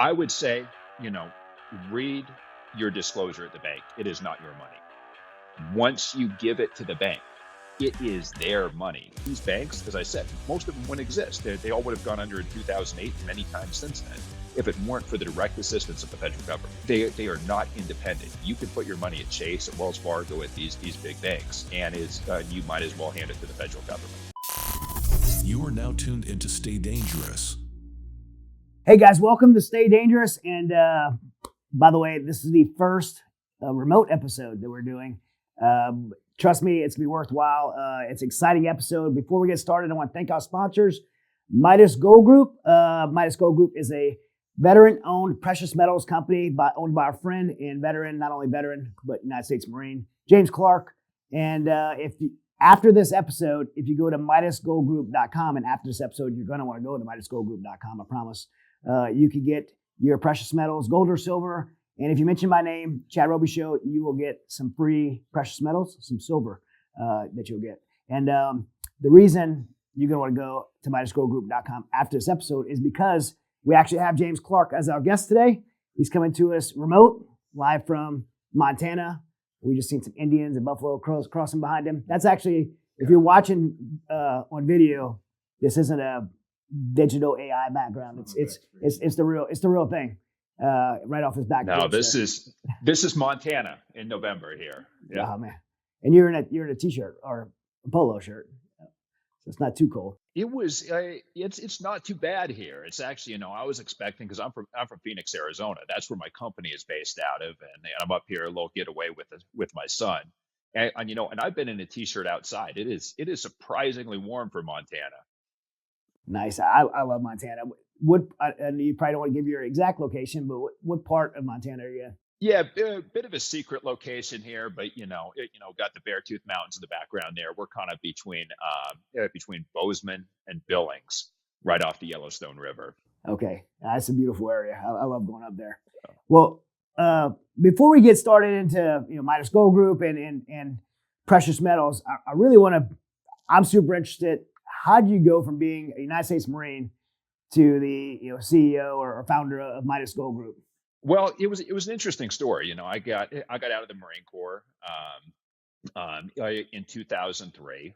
I would say, you know, read your disclosure at the bank. It is not your money. Once you give it to the bank, it is their money. These banks, as I said, most of them wouldn't exist. They all would have gone under in 2008 and many times since then if it weren't for the direct assistance of the federal government. They are not independent. You can put your money at Chase, at Wells Fargo, at these big banks, and you might as well hand it to the federal government. You are now tuned into Stay Dangerous. Hey guys, welcome to Stay Dangerous. And by the way, this is the first remote episode that we're doing. Trust me, it's going to be worthwhile. It's an exciting episode. Before we get started, I want to thank our sponsors, Midas Gold Group. Midas Gold Group is a veteran-owned precious metals company owned by our friend and veteran, not only veteran, but United States Marine, James Clark. And after this episode, if you go to MidasGoldGroup.com, and after this episode, you're going to want to go to MidasGoldGroup.com, I promise. You can get your precious metals, gold or silver. And if you mention my name, Chad Robichaux, you will get some free precious metals, some silver that you'll get. And the reason you're going to want to go to MidasGoldGroup.com after this episode is because we actually have James Clark as our guest today. He's coming to us remote, live from Montana. We just seen some Indians and buffalo crossing behind him. That's actually, if you're watching on video, this isn't a digital AI background. It's the real thing. Right off his back. No, this is Montana in November here. Yeah, oh, man. And you're in a t-shirt or a polo shirt, so it's not too cold. It's not too bad here. It's actually, I was expecting, because I'm from Phoenix, Arizona. That's where my company is based out of, and I'm up here a little getaway with my son. And I've been in a t-shirt outside. It is surprisingly warm for Montana. Nice. I love Montana. And you probably don't want to give your exact location, but what part of Montana are you in? Yeah, a bit of a secret location here, but got the Beartooth Mountains in the background there. We're kind of between Bozeman and Billings, right off the Yellowstone River. Okay, that's a beautiful area. I love going up there. Well, before we get started into Midas Gold Group and precious metals, I really want to. I'm super interested. How do you go from being a United States Marine to the CEO or founder of Midas Gold Group? Well, it was an interesting story. I got out of the Marine Corps in 2003.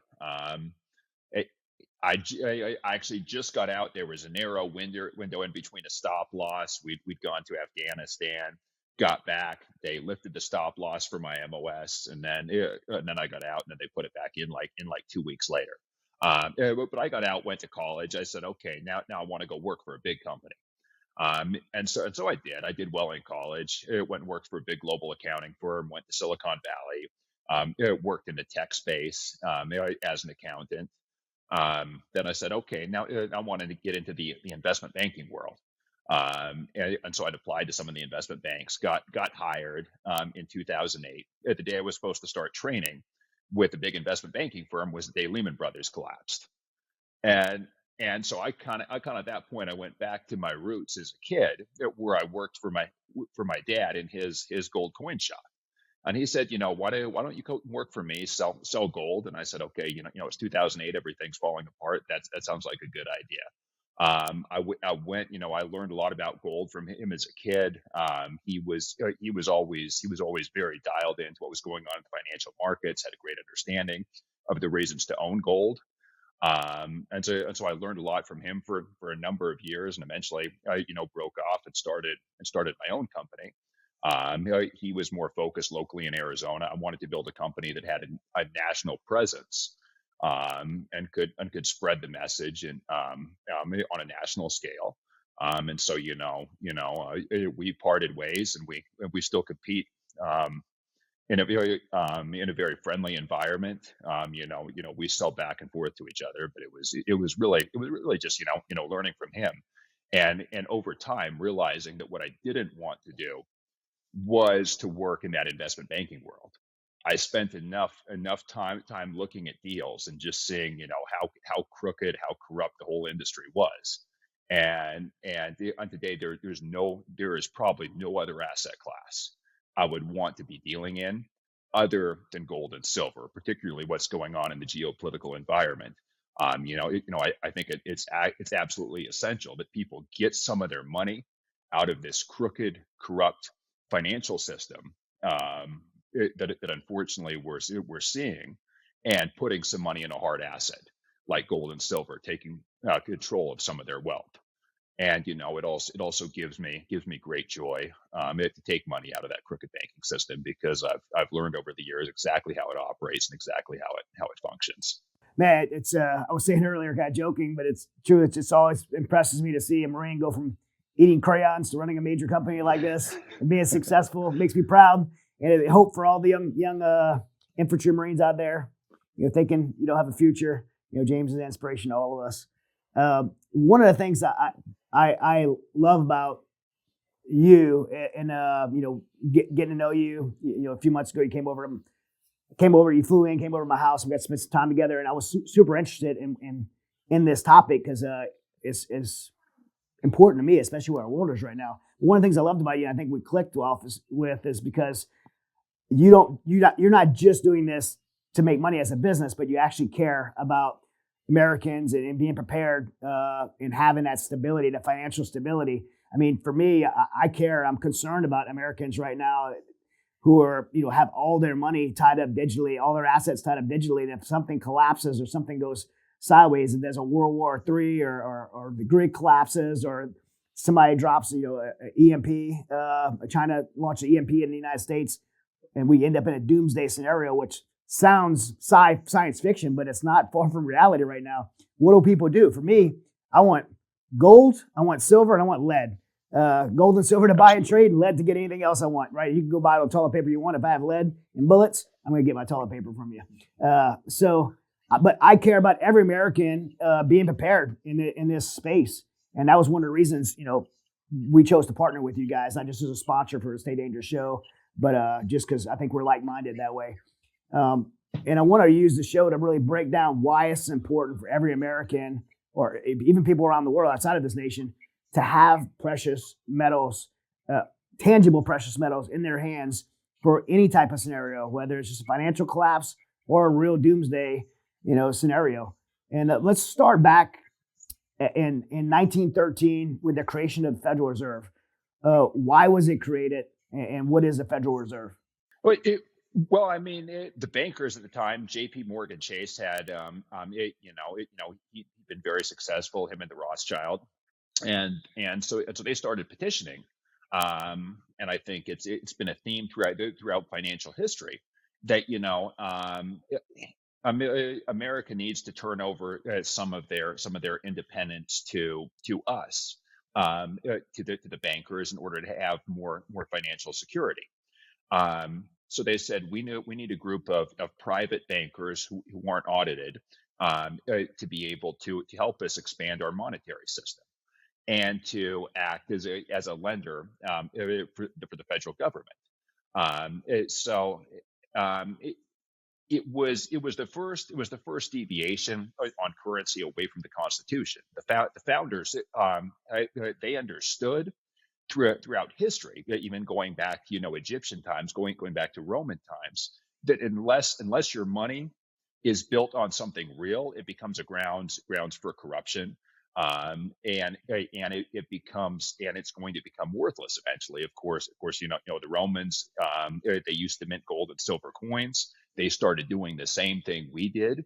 I actually just got out. There was a narrow window in between a stop loss. We'd gone to Afghanistan, got back. They lifted the stop loss for my MOS, and then I got out, and then they put it back in like 2 weeks later. But I got out, went to college. I said, okay, now I want to go work for a big company. And so I did. I did well in college. Went and worked for a big global accounting firm. Went to Silicon Valley. Worked in the tech space as an accountant. Then I said, okay, now I wanted to get into the investment banking world. And so I'd applied to some of the investment banks. Got hired in 2008. The day I was supposed to start training with a big investment banking firm was the day Lehman Brothers collapsed. And so I kind of at that point, I went back to my roots as a kid, where I worked for my dad in his gold coin shop. And he said, why don't you go work for me, sell gold? And I said, okay, it's 2008, everything's falling apart. That sounds like a good idea. I went, I learned a lot about gold from him as a kid. He was always very dialed into what was going on in the financial markets, had a great understanding of the reasons to own gold. And so I learned a lot from him for a number of years, and eventually I, broke off and started my own company. He was more focused locally in Arizona. I wanted to build a company that had a national presence, and could spread the message and on a national scale. And so we parted ways, and we still compete. In a very friendly environment. We sell back and forth to each other, but it was really just learning from him, and over time realizing that what I didn't want to do was to work in that investment banking world. I spent enough time looking at deals and just seeing how crooked, how corrupt the whole industry was, and today there is probably no other asset class I would want to be dealing in other than gold and silver, particularly what's going on in the geopolitical environment. I think it's absolutely essential that people get some of their money out of this crooked, corrupt financial system that unfortunately we're seeing, and putting some money in a hard asset like gold and silver, taking control of some of their wealth. And it also gives me great joy to take money out of that crooked banking system, because I've learned over the years exactly how it operates and exactly how it functions. Man, it's I was saying earlier, kind of joking, but it's true. It's just always impresses me to see a Marine go from eating crayons to running a major company like this and being successful. It makes me proud, and I hope for all the young infantry Marines out there, thinking have a future. James is an inspiration to all of us. One of the things I love about you, and getting to know you. A few months ago, you came over. You flew in, came over to my house, and we got to spend some time together. And I was super interested in this topic because it's important to me, especially where our world is right now. One of the things I loved about you, and I think we clicked with, is because you're not just doing this to make money as a business, but you actually care about Americans and being prepared and having that stability, that financial stability. I mean, for me, I care. I'm concerned about Americans right now who are, have all their money tied up digitally, all their assets tied up digitally. And if something collapses or something goes sideways, and there's a World War III or the grid collapses, or somebody drops, an EMP, China launched an EMP in the United States, and we end up in a doomsday scenario, which sounds science fiction, but it's not far from reality right now. What do people do? For me, I want gold, I want silver, and I want lead. Gold and silver to buy and trade, and lead to get anything else I want, right? You can go buy the toilet paper you want. If I have lead and bullets, I'm going to get my toilet paper from you. But I care about every American being prepared in this space. And that was one of the reasons, we chose to partner with you guys, not just as a sponsor for the Stay Dangerous show, but just because I think we're like-minded that way. And I want to use the show to really break down why it's important for every American, or even people around the world outside of this nation, to have precious metals, tangible precious metals in their hands for any type of scenario, whether it's just a financial collapse or a real doomsday, scenario. And let's start back in 1913 with the creation of the Federal Reserve. Why was it created, and what is the Federal Reserve? The bankers at the time, J.P. Morgan Chase, had, he'd been very successful, him and the Rothschild. And so they started petitioning, and I think it's been a theme throughout financial history that America needs to turn over some of their independence to us, to the bankers, in order to have more financial security. So they said we need a group of private bankers who aren't audited, to be able to help us expand our monetary system, and to act as a lender for the federal government. It was the first deviation on currency away from the Constitution. The founders, they understood throughout history, even going back Egyptian times, going back to Roman times, that unless your money is built on something real, it becomes a grounds for corruption, and it's going to become worthless eventually. Of course, the Romans, they used to mint gold and silver coins. They started doing the same thing we did,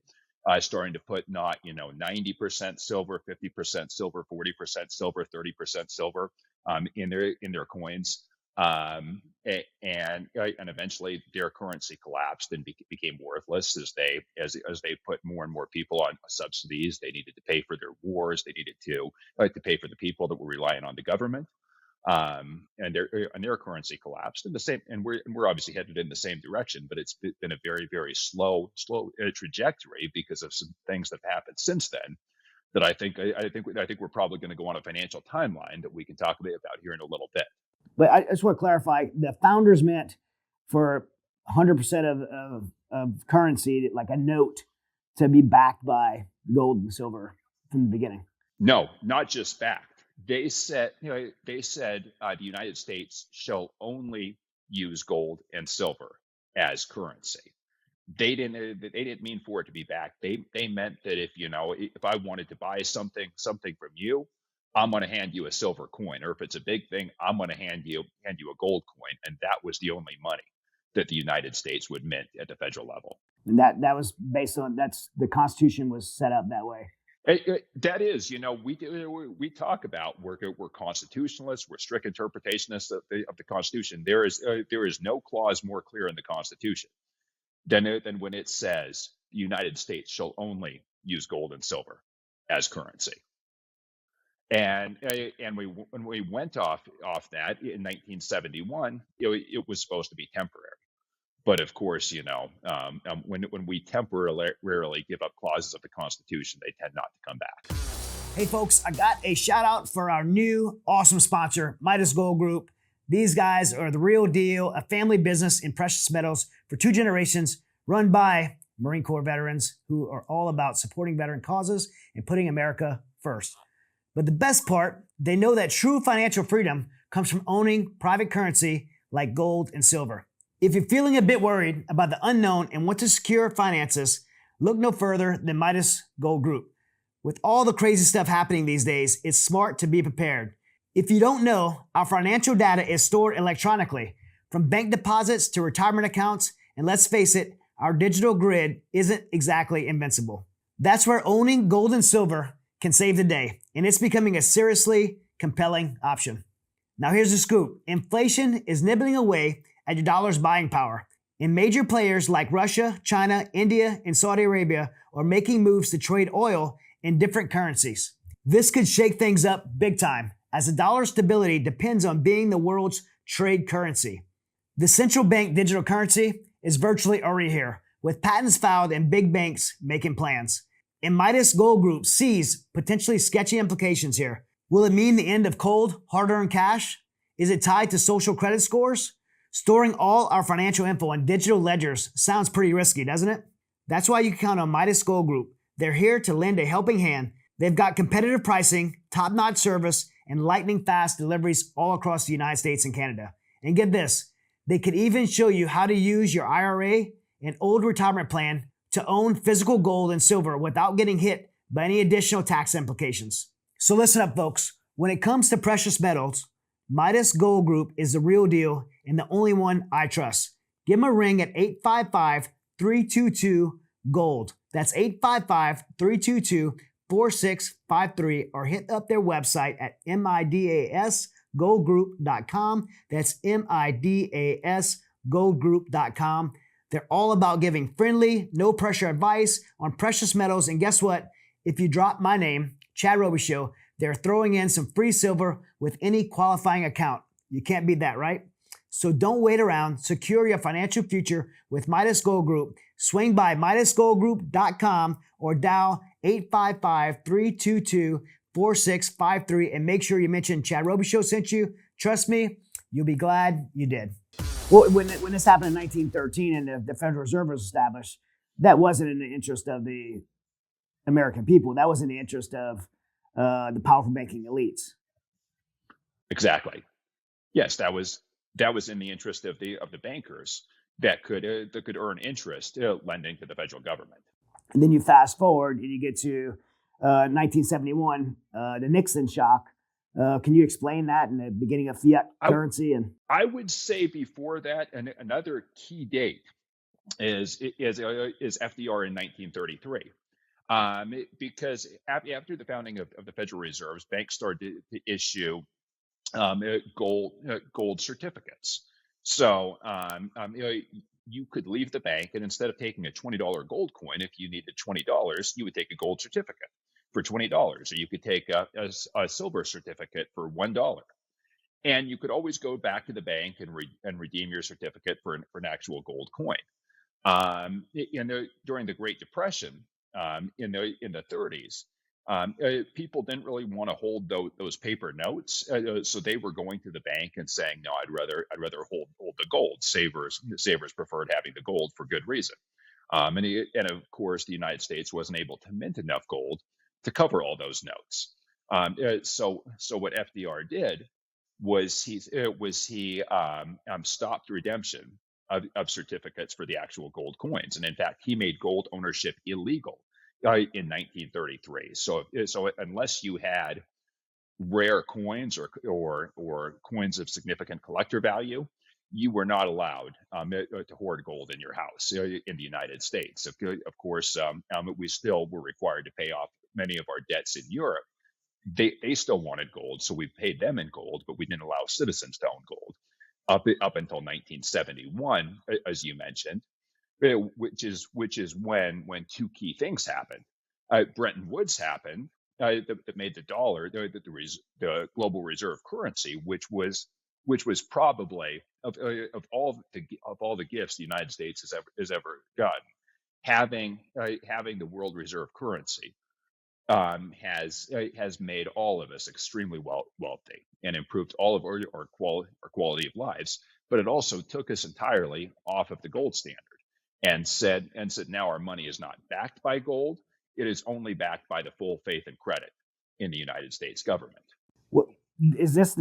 starting to put not 90% silver, 50% silver, 40% silver, 30% silver in their coins. And eventually their currency collapsed and became worthless as they put more and more people on subsidies. They needed to pay for their wars. They needed to pay for the people that were relying on the government. And their currency collapsed. And we're obviously headed in the same direction, but it's been a very, very slow trajectory because of some things that have happened since then. That I think we're probably going to go on a financial timeline that we can talk about here in a little bit. But I just want to clarify: the founders meant for 100% of currency, like a note, to be backed by gold and silver from the beginning. No, not just backed. They said the United States shall only use gold and silver as currency. They didn't mean for it to be backed. They meant that if I wanted to buy something from you, I'm going to hand you a silver coin, or if it's a big thing, I'm going to hand you a gold coin, and that was the only money that the United States would mint at the federal level. And that was based on that's the Constitution was set up that way. That is, we talk about we're constitutionalists, we're strict interpretationists of the Constitution. There is no clause more clear in the Constitution than when it says the United States shall only use gold and silver as currency. And when we went off that in 1971, it was supposed to be temporary. But of course, when we temporarily give up clauses of the Constitution, they tend not to come back. Hey folks, I got a shout out for our new awesome sponsor, Midas Gold Group. These guys are the real deal, a family business in precious metals for 2 generations, run by Marine Corps veterans who are all about supporting veteran causes and putting America first. But the best part, they know that true financial freedom comes from owning private currency like gold and silver. If you're feeling a bit worried about the unknown and want to secure finances, look no further than Midas Gold Group. With all the crazy stuff happening these days, it's smart to be prepared. If you don't know, our financial data is stored electronically, from bank deposits to retirement accounts, and let's face it, our digital grid isn't exactly invincible. That's where owning gold and silver can save the day, and it's becoming a seriously compelling option. Now here's the scoop. Inflation is nibbling away at your dollar's buying power, and major players like Russia, China, India, and Saudi Arabia are making moves to trade oil in different currencies. This could shake things up big time, as the dollar's stability depends on being the world's trade currency. The central bank digital currency is virtually already here, with patents filed and big banks making plans. And Midas Gold Group sees potentially sketchy implications here. Will it mean the end of cold, hard-earned cash? Is it tied to social credit scores? Storing all our financial info in digital ledgers sounds pretty risky, doesn't it? That's why you can count on Midas Gold Group. They're here to lend a helping hand. They've got competitive pricing, top-notch service, and lightning-fast deliveries all across the United States and Canada. And get this, they could even show you how to use your IRA and old retirement plan to own physical gold and silver without getting hit by any additional tax implications. So listen up, folks. When it comes to precious metals, Midas Gold Group is the real deal and the only one I trust. Give them a ring at 855-322-GOLD. That's 855-322-4653, or hit up their website at midasgoldgroup.com. That's midasgoldgroup.com. They're all about giving friendly, no pressure advice on precious metals. And guess what? If you drop my name, Chad Robichaux, they're throwing in some free silver with any qualifying account. You can't beat that, right? So don't wait around. Secure your financial future with Midas Gold Group. Swing by midasgoldgroup.com or dial 855-322-4653 and make sure you mention Chad Robichaux sent you. Trust me, you'll be glad you did. Well, when this happened in 1913 and the Federal Reserve was established, that wasn't in the interest of the American people. That was in the interest of the powerful banking elites. Exactly. Yes, that was in the interest of the bankers that could earn interest lending to the federal government. And then you fast forward and you get to 1971, the Nixon shock. Can you explain that and the beginning of fiat currency? And I would say before that, and another key date is FDR in 1933. Because after the founding of the Federal Reserves, banks started to issue gold certificates. So you could leave the bank, and instead of taking a $20 gold coin, if you needed $20, you would take a gold certificate for $20, or you could take a silver certificate for $1. And you could always go back to the bank and redeem your certificate for an actual gold coin. During the Great Depression, in the 30s, people didn't really want to hold those paper notes, so they were going to the bank and saying, "No, I'd rather hold the gold." Savers preferred having the gold for good reason, and of course, the United States wasn't able to mint enough gold to cover all those notes. So what FDR did was he stopped redemption of certificates for the actual gold coins, and in fact, he made gold ownership illegal in 1933. So unless you had rare coins or coins of significant collector value, you were not allowed to hoard gold in your house in the United States. Of course, we still were required to pay off many of our debts in Europe. They still wanted gold, so we paid them in gold, but we didn't allow citizens to own gold up until 1971, as you mentioned, which is when two key things happened. Bretton Woods happened, that made the dollar the global reserve currency, which was probably of all the gifts the United States has ever gotten. Having the world reserve currency has made all of us extremely wealthy and improved all of our quality of lives. But it also took us entirely off of the gold standard and said now our money is not backed by gold; it is only backed by the full faith and credit in the United States government. What is this?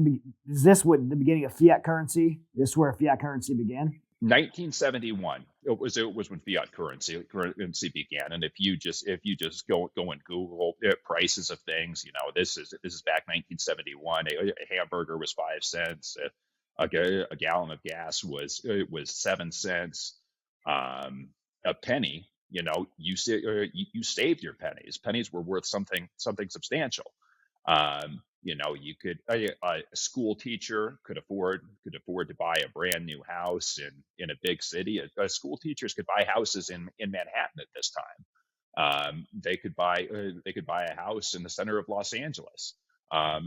Is this what the beginning of fiat currency? This is where fiat currency began. 1971 it was when fiat currency began, and if you just go and Google prices of things, this is back 1971. A hamburger was 5 cents. A gallon of gas was 7 cents. A penny, you saved your pennies. Pennies were worth something substantial. You could a school teacher could afford to buy a brand new house in a big city. School teachers could buy houses in Manhattan at this time. They could buy a house in the center of Los Angeles. A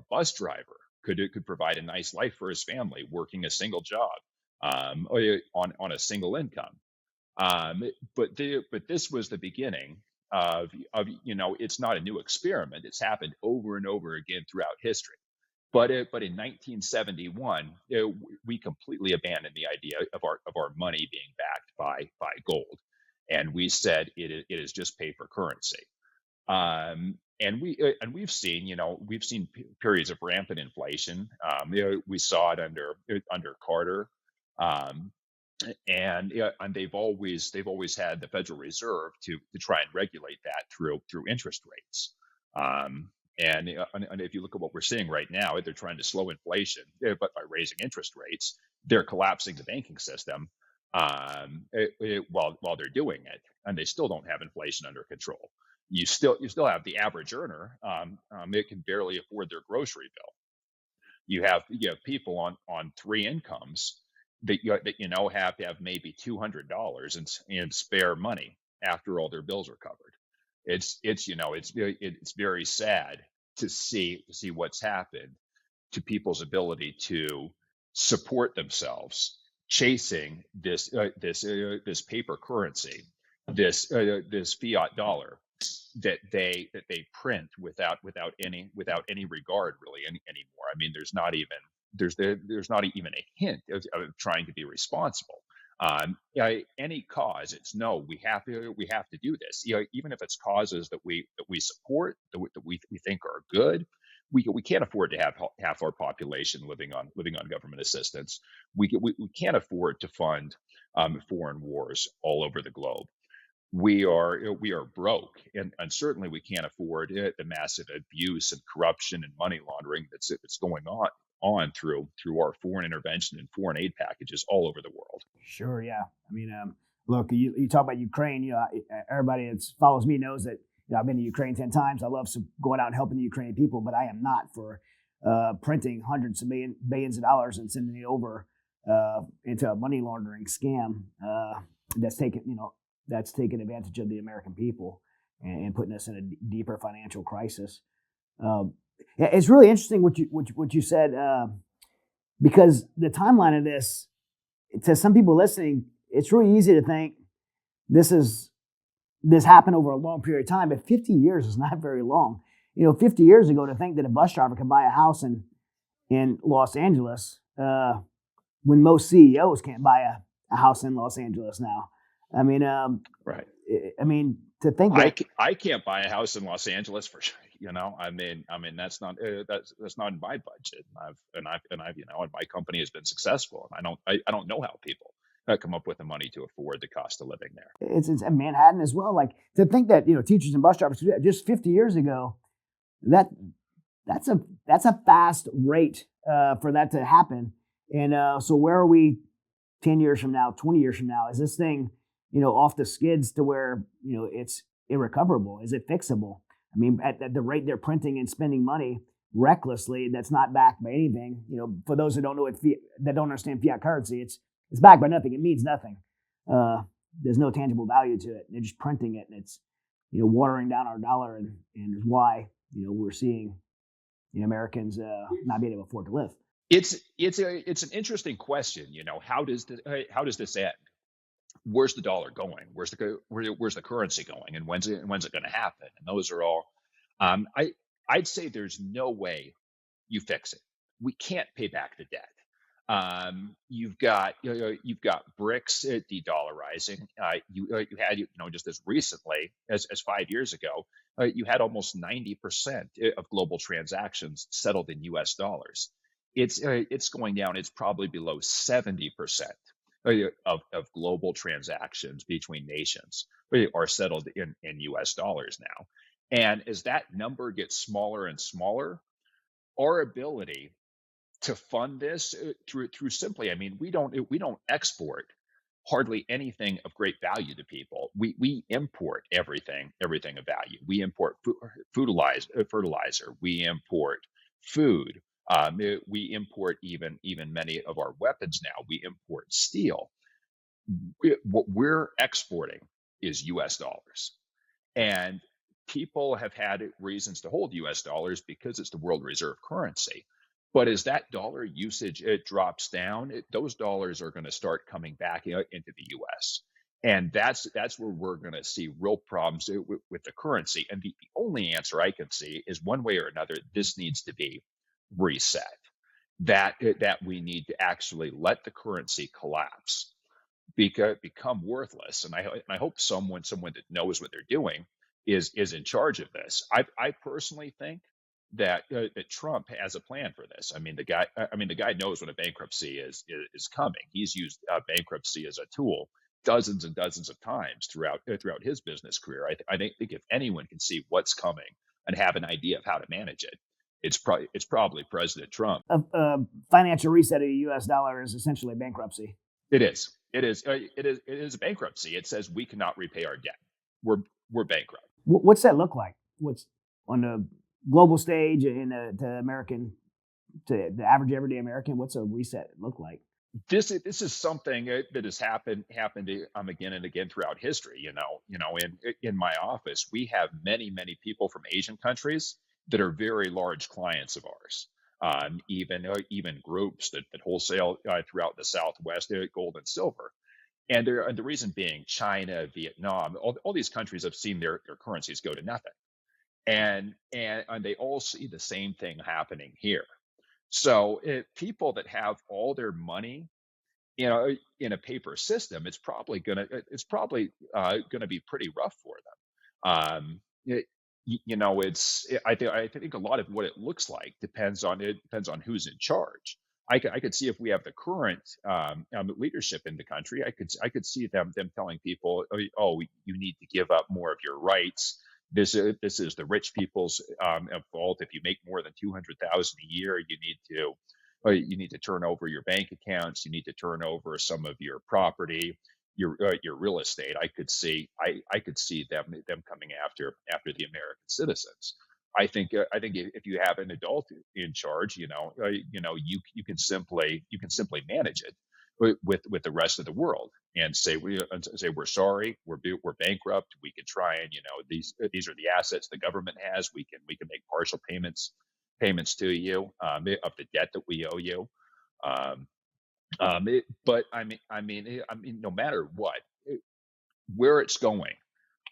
bus driver could provide a nice life for his family, working a single job on a single income. But this was the beginning of it's not a new experiment. It's happened over and over again throughout history. But in 1971, we completely abandoned the idea of our money being backed by gold, and we said it is just paper currency. And we've seen periods of rampant inflation. We saw it under Carter. Um, and they've always had the Federal Reserve to try and regulate that through interest rates. Um, and if you look at what we're seeing right now, they're trying to slow inflation, but by raising interest rates, they're collapsing the banking system while they're doing it, and they still don't have inflation under control. You still have the average earner; it can barely afford their grocery bill. You have people on three incomes that have to have maybe $200 in spare money after all their bills are covered. It's very sad to see what's happened to people's ability to support themselves chasing this paper currency, this fiat dollar that they print without any regard really anymore. I mean, there's not even a hint of trying to be responsible. Any cause, it's no, we have to do this. Even if it's causes that we support, that we think are good, we can't afford to have half our population living on government assistance. We can't afford to fund foreign wars all over the globe. We are broke, and certainly we can't afford the massive abuse and corruption and money laundering that's going on through our foreign intervention and foreign aid packages all over the world. Sure, yeah. I mean, look, you talk about Ukraine. Everybody that follows me knows that I've been to Ukraine 10 times. I love going out and helping the Ukrainian people, but I am not for printing hundreds of billions of dollars and sending it over into a money laundering scam that's taken advantage of the American people and putting us in a deeper financial crisis. It's really interesting what you said because the timeline of this, to some people listening, it's really easy to think this happened over a long period of time, but 50 years is not very long. 50 years ago, to think that a bus driver could buy a house in Los Angeles when most CEOs can't buy a house in Los Angeles now. I mean, Right. I mean, to think that I can't buy a house in Los Angeles for sure. I mean that's not in my budget. And my company has been successful, and I don't know how people come up with the money to afford the cost of living there. it's in Manhattan as well. Like to think that teachers and bus drivers could do that just 50 years ago, that that's a fast rate for that to happen. And so where are we 10 years from now, 20 years from now? Is this thing, off the skids to where, it's irrecoverable? Is it fixable? I mean, at the rate they're printing and spending money recklessly, that's not backed by anything. For those that don't know that don't understand fiat currency, it's backed by nothing. It means nothing. There's no tangible value to it. They're just printing it, and it's, watering down our dollar, and why, we're seeing Americans not being able to afford to live. It's an interesting question. How does this end? Where's the dollar going? Where's the currency going? And when's it going to happen? And those are all. I'd say there's no way you fix it. We can't pay back the debt. You've got BRICS de-dollarizing. You had just as recently as 5 years ago, you had almost 90% of global transactions settled in U.S. dollars. It's going down. It's probably below 70% of global transactions between nations are settled in U.S. dollars now. And as that number gets smaller and smaller, our ability to fund this through simply, I mean, we don't export hardly anything of great value to people. We import everything of value. We import fertilizer. We import food. We import even many of our weapons now. We import steel. What we're exporting is U.S. dollars, and people have had reasons to hold U.S. dollars because it's the world reserve currency. But as that dollar usage drops down, those dollars are going to start coming back into the U.S. And that's where we're going to see real problems with the currency. And the only answer I can see is one way or another, this needs to be reset. That we need to actually let the currency collapse, become worthless. And I hope someone that knows what they're doing is in charge of this. I personally think that Trump has a plan for this. I mean, the guy knows when a bankruptcy is coming. He's used bankruptcy as a tool dozens and dozens of times throughout his business career. I think if anyone can see what's coming and have an idea of how to manage it, it's probably President Trump. A financial reset of the U.S. dollar is essentially bankruptcy. It is a bankruptcy. It says we cannot repay our debt. We're bankrupt. What's that look like? What's on the global stage and to the average everyday American? What's a reset look like? This is something that has happened again and again throughout history. In my office, we have many people from Asian countries that are very large clients of ours. Even groups that wholesale throughout the Southwest, gold and silver. And the reason being, China, Vietnam, all these countries have seen their currencies go to nothing. And they all see the same thing happening here. So people that have all their money, in a paper system, it's probably gonna be pretty rough for them. I think a lot of what it looks like depends on who's in charge. I could see if we have the current leadership in the country, I could see them telling people, oh, you need to give up more of your rights. This is the rich people's fault. If you make more than 200,000 a year, you need to turn over your bank accounts. You need to turn over some of your property, your real estate. I could see them coming after the American citizens. I think if you have an adult in charge, you can simply manage it with the rest of the world and say we're sorry, we're bankrupt. We can try and these are the assets the government has. We can make partial payments to you of the debt that we owe you. But no matter what, where it's going,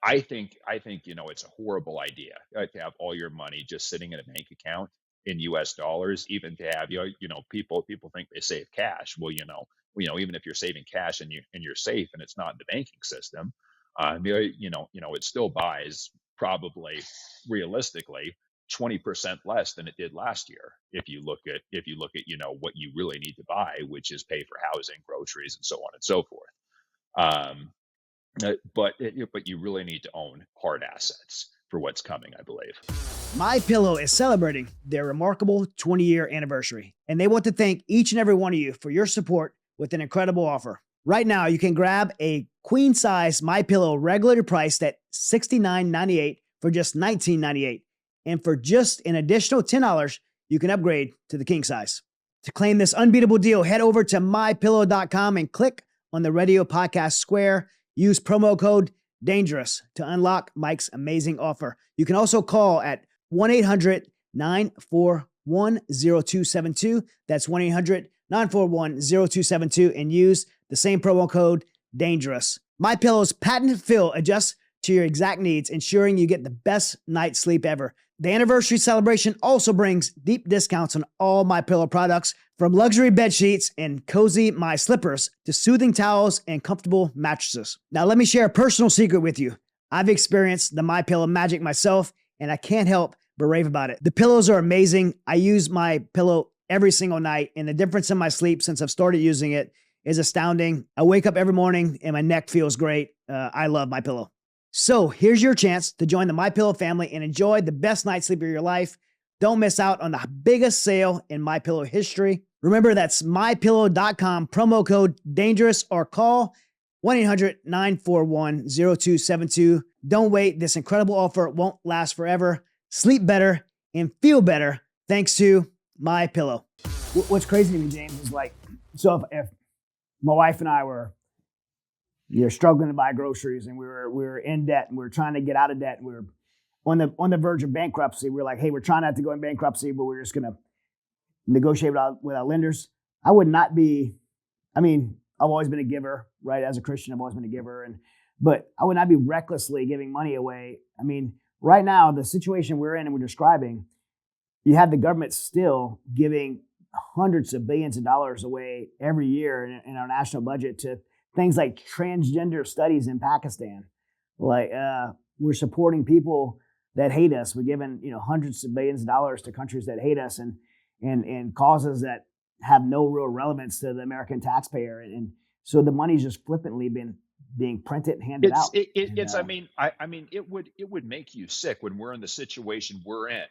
I think it's a horrible idea to have all your money just sitting in a bank account in U.S. dollars. Even to have people think they save cash. Well, even if you're saving cash and you're safe and it's not in the banking system, it still buys probably realistically 20% less than it did last year. If you look at what you really need to buy, which is pay for housing, groceries, and so on and so forth. But you really need to own hard assets. for what's coming, I believe. MyPillow is celebrating their remarkable 20-year anniversary, and they want to thank each and every one of you for your support with an incredible offer. Right now, you can grab a queen-size MyPillow regulated priced at $69.98 for just $19.98. And for just an additional $10, you can upgrade to the king size. To claim this unbeatable deal, head over to mypillow.com and click on the radio podcast square. Use promo code DANGEROUS to unlock Mike's amazing offer. You can also call at 1-800-941-0272. That's 1-800-941-0272 and use the same promo code DANGEROUS. MyPillow's patented fill adjusts to your exact needs, ensuring you get the best night's sleep ever. The anniversary celebration also brings deep discounts on all MyPillow products, from luxury bed sheets and cozy My Slippers to soothing towels and comfortable mattresses. Now, let me share a personal secret with you. I've experienced the MyPillow magic myself, and I can't help but rave about it. The pillows are amazing. I use MyPillow every single night, and the difference in my sleep since I've started using it is astounding. I wake up every morning and my neck feels great. I love MyPillow. So here's your chance to join the MyPillow family and enjoy the best night's sleep of your life. Don't miss out on the biggest sale in MyPillow history. Remember, that's mypillow.com, promo code DANGEROUS, or call 1-800-941-0272. Don't wait. This incredible offer won't last forever. Sleep better and feel better thanks to MyPillow. What's crazy to me, James, is like, so if my wife and I were struggling to buy groceries and we were in debt and we were trying to get out of debt and we were on the verge of bankruptcy, we were like, hey, we're trying not to go in bankruptcy, but we're just going to negotiate with our lenders. I would not be, I've always been a giver, right? As a Christian, I've always been a giver, but I would not be recklessly giving money away. Right now, the situation we're in and we're describing, you have the government still giving hundreds of billions of dollars away every year in our national budget to things like transgender studies in Pakistan. Like, we're supporting people that hate us. We're giving, hundreds of billions of dollars to countries that hate us and causes that have no real relevance to the American taxpayer. And so the money's just flippantly being printed and handed out. It would make you sick when we're in the situation we're in,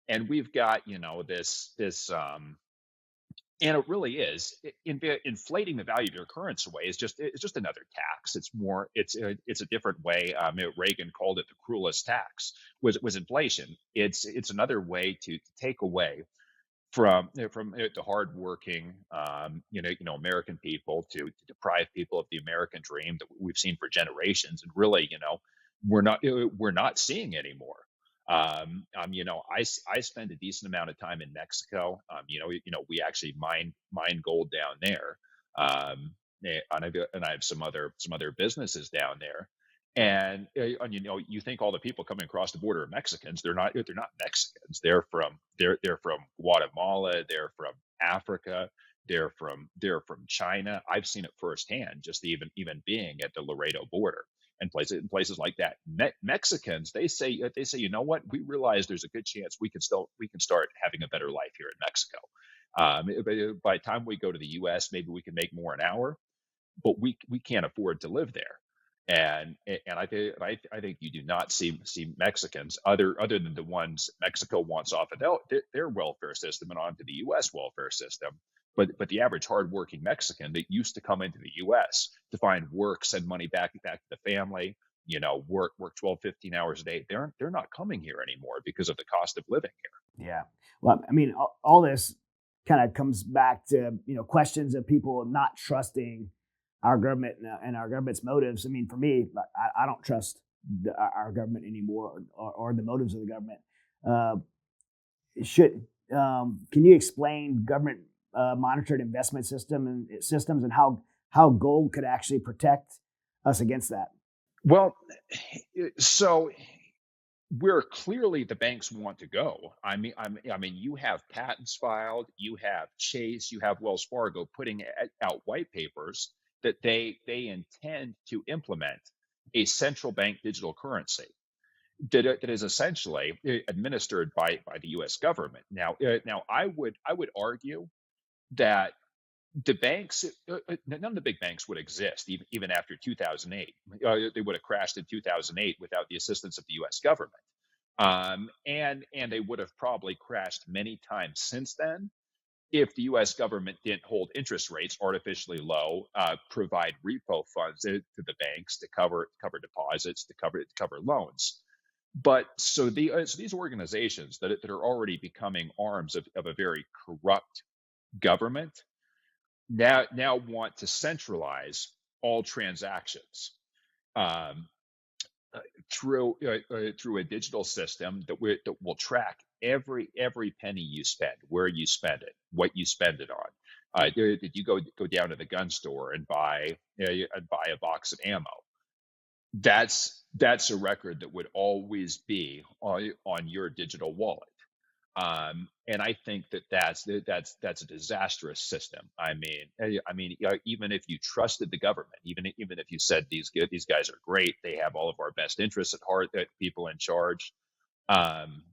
and we've got, this and it really is inflating the value of your currency away it's just another tax. It's a different way. Reagan called it the cruelest tax was inflation. It's another way to take away from the hardworking, American people, to deprive people of the American dream that we've seen for generations, and really, we're not seeing anymore. I spend a decent amount of time in Mexico. We actually mine gold down there, and I have some other businesses down there. And you think all the people coming across the border are Mexicans. They're not Mexicans. They're from Guatemala. They're from Africa. They're from China. I've seen it firsthand, just even being at the Laredo border and places like that. Mexicans, they say, you know what? We realize there's a good chance we can start having a better life here in Mexico. By the time we go to the U.S., maybe we can make more an hour, but we can't afford to live there. And I think you do not see Mexicans other than the ones Mexico wants off of their welfare system and onto the U.S. welfare system. But the average hardworking Mexican that used to come into the U.S. to find work, send money back to the family, work 12, 15 hours a day, they're not coming here anymore because of the cost of living here. Yeah. Well, all this kind of comes back to, questions of people not trusting our government and our government's motives. For me, I don't trust our government anymore or the motives of the government. Can you explain government monitored investment systems and how gold could actually protect us against that? Well, so where clearly the banks want to go. You have patents filed, you have Chase, you have Wells Fargo putting out white papers that they intend to implement a central bank digital currency that is essentially administered by the U.S. government. Now, I would argue that the banks, none of the big banks would exist even after 2008. They would have crashed in 2008 without the assistance of the U.S. government. And they would have probably crashed many times since then if the U.S. government didn't hold interest rates artificially low, provide repo funds to the banks to cover deposits, to cover loans. But so these organizations that are already becoming arms of a very corrupt government now want to centralize all transactions. Um, through a digital system that will track every penny you spend, where you spend it, what you spend it on. Did you go down to the gun store and buy a box of ammo? That's a record that would always be on your digital wallet. And I think that's a disastrous system. Even if you trusted the government, even if you said these guys are great, they have all of our best interests at heart, that people in charge, um,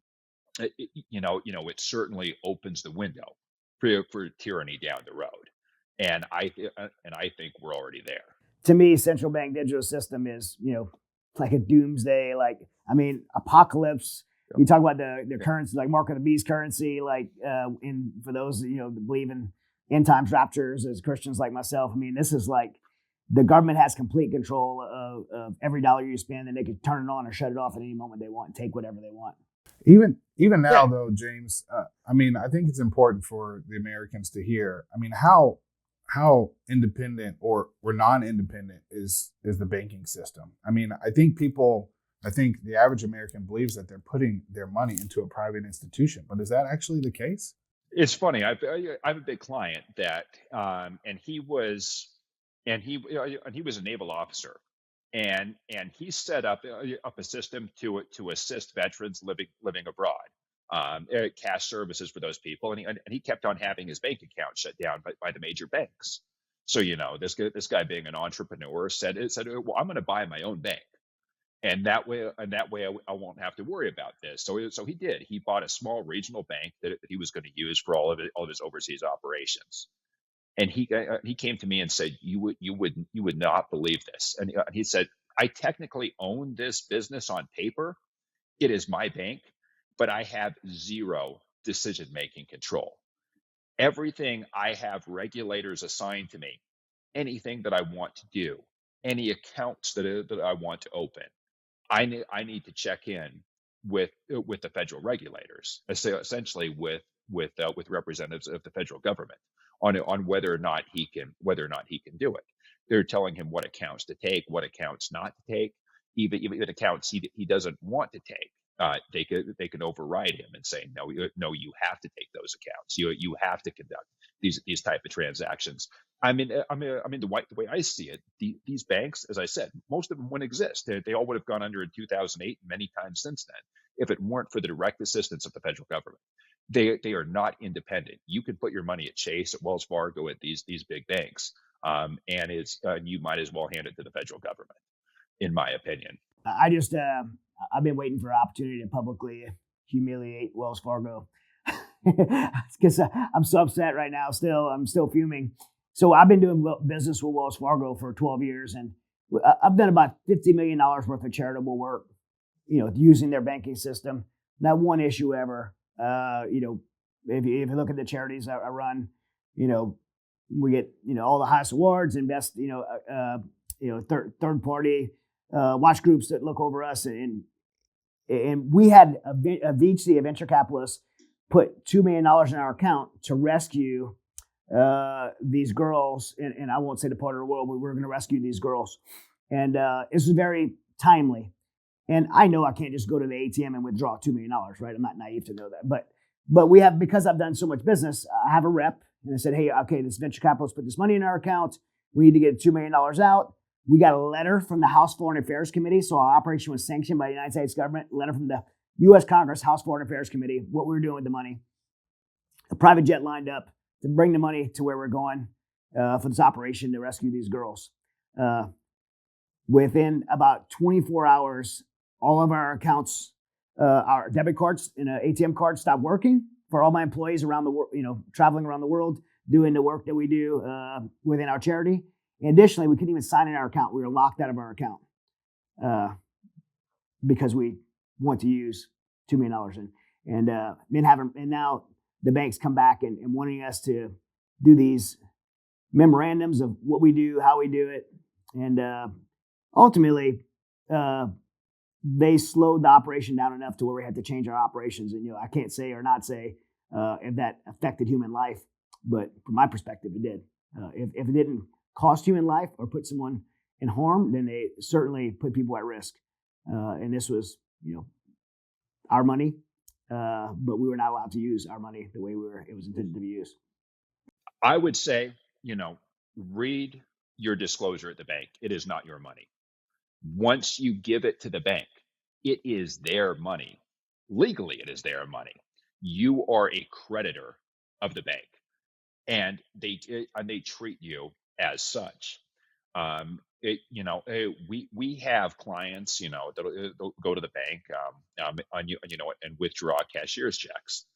it certainly opens the window for tyranny down the road. And I think we're already there. To me, central bank digital system is, like a doomsday, apocalypse. You talk about the currency, like mark of the beast currency, in for those that believe in end times raptures as Christians like myself. This is like the government has complete control of every dollar you spend, and they can turn it on or shut it off at any moment they want, and take whatever they want. Even now, though, James, I think it's important for the Americans to hear. How independent or non-independent is the banking system? I think the average American believes that they're putting their money into a private institution, but is that actually the case? It's funny. I have a big client that, and he was a naval officer, and he set up a system to assist veterans living abroad, cash services for those people, and he kept on having his bank account shut down by the major banks. So this guy being an entrepreneur said, well, I'm going to buy my own bank. And that way I won't have to worry about this. So he did. He bought a small regional bank that he was going to use for all of his overseas operations. And he came to me and said, you would not believe this. And he said, I technically own this business on paper. It is my bank, but I have zero decision-making control. Everything I have regulators assigned to me, anything that I want to do, any accounts that I want to open, I need to check in with the federal regulators, essentially with representatives of the federal government on whether or not he can do it. They're telling him what accounts to take, what accounts not to take, even accounts he doesn't want to take. They can override him and say, no, you have to take those accounts. You have to conduct these type of transactions. The way I see it, these banks, as I said, most of them wouldn't exist. They all would have gone under in 2008 and many times since then, if it weren't for the direct assistance of the federal government. They are not independent. You can put your money at Chase, at Wells Fargo, at these big banks, and you might as well hand it to the federal government, in my opinion. I've been waiting for an opportunity to publicly humiliate Wells Fargo because I'm so upset right now. I'm still fuming. So I've been doing business with Wells Fargo for 12 years, and I've done about $50 million worth of charitable work, using their banking system. Not one issue ever. If you look at the charities I run, we get all the highest awards and best third party watch groups that look over us, and we had a VC, a venture capitalist, put $2 million in our account to rescue these girls, and I won't say the part of the world, but we're going to rescue these girls. And this was very timely. And I know I can't just go to the ATM and withdraw $2 million, right? I'm not naive to know that. But we have, because I've done so much business, I have a rep, and I said, hey, okay, this venture capitalist put this money in our account. We need to get $2 million out. We got a letter from the House Foreign Affairs Committee. So our operation was sanctioned by the United States government. A letter from the U.S. Congress, House Foreign Affairs Committee, what we were doing with the money. A private jet lined up to bring the money to where we're going for this operation to rescue these girls. Within about 24 hours, all of our accounts, our debit cards and ATM cards stopped working for all my employees around the world, traveling around the world, doing the work that we do within our charity. And additionally, we couldn't even sign in our account. We were locked out of our account because we want to use $2 million and now the banks come back and wanting us to do these memorandums of what we do, how we do it, and ultimately they slowed the operation down enough to where we had to change our operations. And I can't say or not say if that affected human life, but from my perspective, it did. If it didn't cost human life or put someone in harm, then they certainly put people at risk. And this was, our money, but we were not allowed to use our money the way it was intended to be used. I would say, read your disclosure at the bank. It is not your money. Once you give it to the bank, it is their money. Legally, it is their money. You are a creditor of the bank, and they treat you as such. We have clients, they'll go to the bank, and withdraw cashier's checks,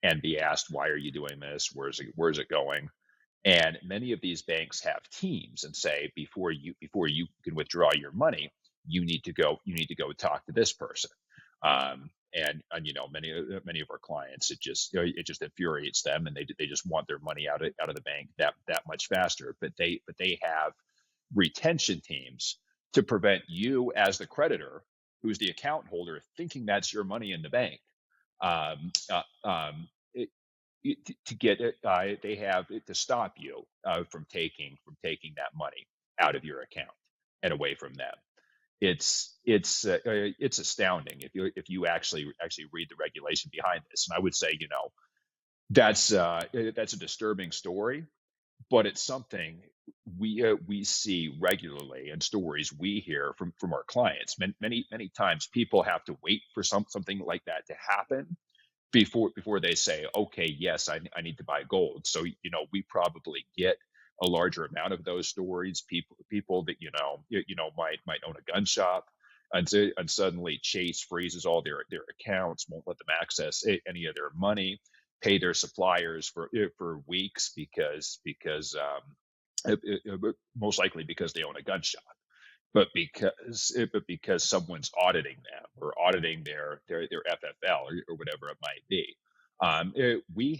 and be asked, "Why are you doing this? Where's it going?" And many of these banks have teams and say, before you can withdraw your money, you need to go talk to this person. And many of our clients, it just infuriates them, and they just want their money out of the bank that much faster. But they have retention teams to prevent you as the creditor, who's the account holder, thinking that's your money in the bank. To get it, they have to stop you from taking that money out of your account and away from them. It's astounding if you actually read the regulation behind this. And I would say, that's a disturbing story, but it's something we see regularly, and stories we hear from our clients. Many times people have to wait for something like that to happen before they say, okay, yes, I need to buy gold. So we probably get a larger amount of those stories. People that might own a gun shop, and suddenly Chase freezes all their accounts, won't let them access any of their money, pay their suppliers for weeks because most likely because they own a gun shop, but because someone's auditing them or auditing their FFL or whatever it might be. We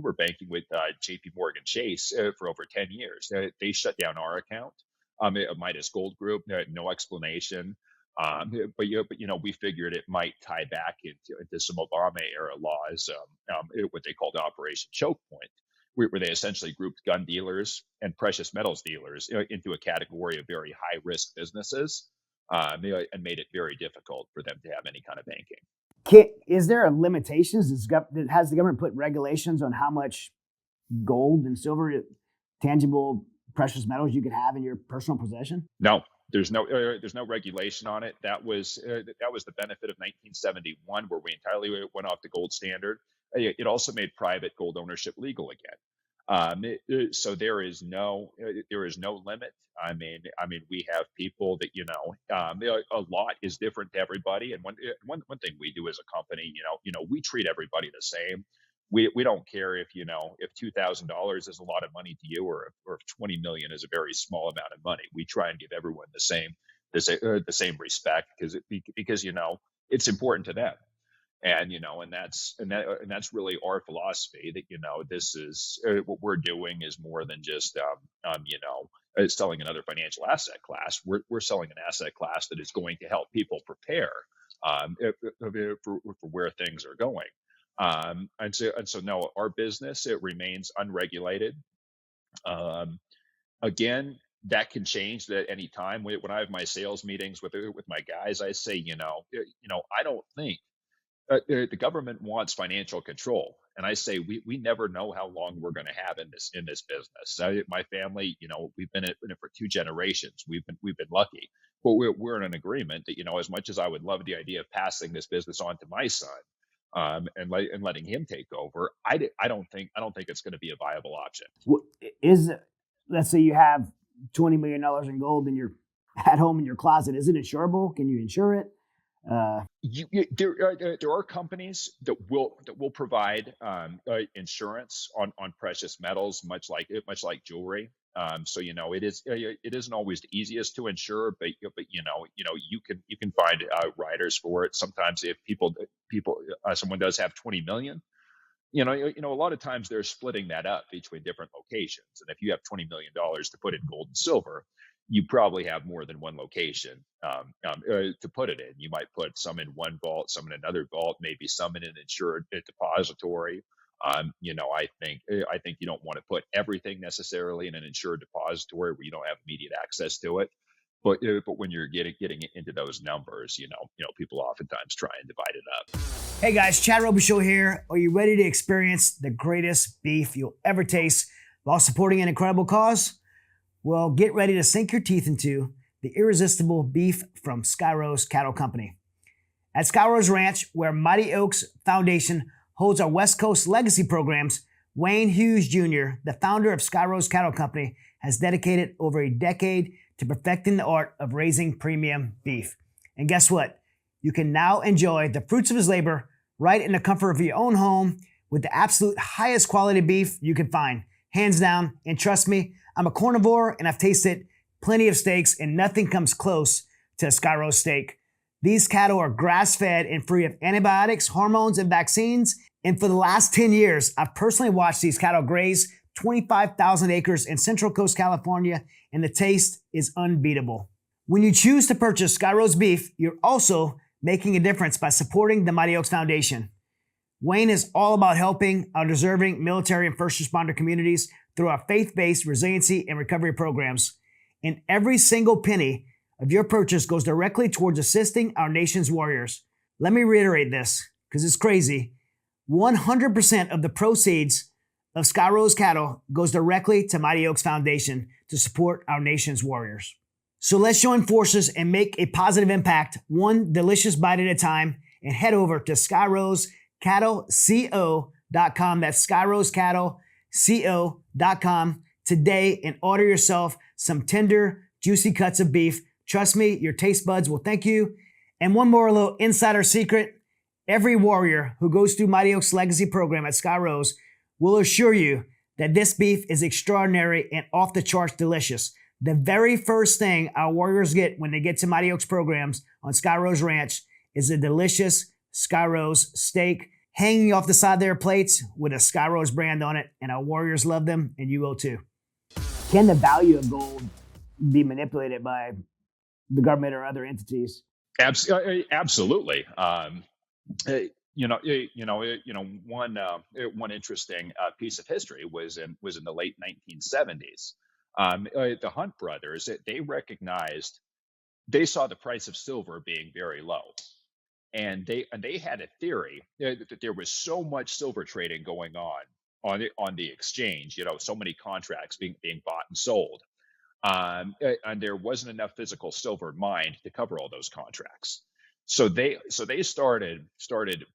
were banking with JP Morgan Chase for over 10 years. They shut down our account, a Midas Gold Group, no explanation. But we figured it might tie back into some Obama era laws, what they called Operation Choke Point, where they essentially grouped gun dealers and precious metals dealers into a category of very high risk businesses, and made it very difficult for them to have any kind of banking. Is there a limitations? Has the government put regulations on how much gold and silver, tangible precious metals, you could have in your personal possession? No, there's no regulation on it. That was the benefit of 1971, where we entirely went off the gold standard. It also made private gold ownership legal again. So there is no limit. I mean, we have people that a lot is different to everybody. And one thing we do as a company, we treat everybody the same. We don't care if $2,000 is a lot of money to you, or if 20 million is a very small amount of money. We try and give everyone the same respect, because it's important to them. And that's really our philosophy, that this is what we're doing is more than just selling another financial asset class. We're selling an asset class that is going to help people prepare for where things are going. And so no, our business, it remains unregulated. Again, that can change at any time. When I have my sales meetings with my guys, I say, I don't think the government wants financial control, and I say we never know how long we're going to have in this business. My family, we've been in it for 2 generations. We've been lucky, but we're in an agreement that as much as I would love the idea of passing this business on to my son, and letting him take over, I don't think it's going to be a viable option. Let's say you have $20 million in gold and you're at home in your closet. Is it insurable? Can you insure it? There are companies that will provide insurance on precious metals, much like jewelry. So it isn't always the easiest to insure, but you can find riders for it. Sometimes if someone does have 20 million, a lot of times they're splitting that up between different locations. And if you have $20 million to put in gold and silver, you probably have more than one location to put it in. You might put some in one vault, some in another vault, maybe some in an insured depository. I think you don't want to put everything necessarily in an insured depository where you don't have immediate access to it. But when you're getting into those numbers, people oftentimes try and divide it up. Hey guys, Chad Robichaux here. Are you ready to experience the greatest beef you'll ever taste while supporting an incredible cause? Well, get ready to sink your teeth into the irresistible beef from Skyros Cattle Company. At Skyros Ranch, where Mighty Oaks Foundation holds our West Coast legacy programs, Wayne Hughes Jr., the founder of Skyros Cattle Company, has dedicated over a decade to perfecting the art of raising premium beef. And guess what? You can now enjoy the fruits of his labor right in the comfort of your own home with the absolute highest quality beef you can find, hands down. And trust me, I'm a carnivore and I've tasted plenty of steaks and nothing comes close to a Skyros steak. These cattle are grass-fed and free of antibiotics, hormones, and vaccines. And for the last 10 years, I've personally watched these cattle graze 25,000 acres in Central Coast, California, and the taste is unbeatable. When you choose to purchase Skyros beef, you're also making a difference by supporting the Mighty Oaks Foundation. Wayne is all about helping our deserving military and first responder communities through our faith-based resiliency and recovery programs. And every single penny of your purchase goes directly towards assisting our nation's warriors. Let me reiterate this, because it's crazy. 100% of the proceeds of Skyros cattle goes directly to Mighty Oaks Foundation to support our nation's warriors. So let's join forces and make a positive impact, one delicious bite at a time, and head over to skyroscattleco.com. That's skyroscattleco.com today and order yourself some tender, juicy cuts of beef. Trust me, your taste buds will thank you. And one more little insider secret. Every warrior who goes through Mighty Oaks Legacy Program at Skyros will assure you that this beef is extraordinary and off the charts delicious. The very first thing our warriors get when they get to Mighty Oaks programs on Skyros Ranch is a delicious Skyros steak hanging off the side of their plates with a Skyros brand on it, and our warriors love them, and you will too. Can the value of gold be manipulated by the government or other entities? Absolutely. One interesting piece of history was in the late 1970s. The Hunt brothers, they saw the price of silver being very low, and they had a theory that there was so much silver trading going on the exchange, so many contracts being bought and sold, and there wasn't enough physical silver mined to cover all those contracts. So they started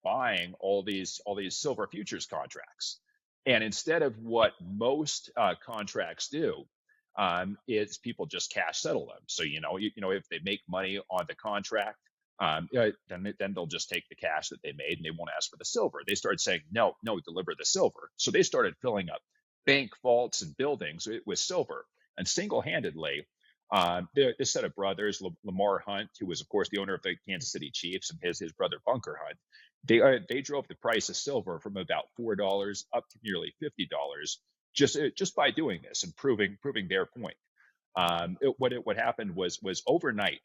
buying all these silver futures contracts, and instead of what most contracts do, is people just cash settle them. So if they make money on the contract, then they'll just take the cash that they made and they won't ask for the silver. They started saying no, deliver the silver. So they started filling up bank vaults and buildings with silver, and single-handedly, this set of brothers, Lamar Hunt, who was of course the owner of the Kansas City Chiefs, and his brother Bunker Hunt, they drove the price of silver from about $4 up to nearly $50 just by doing this and proving their point. What happened was overnight,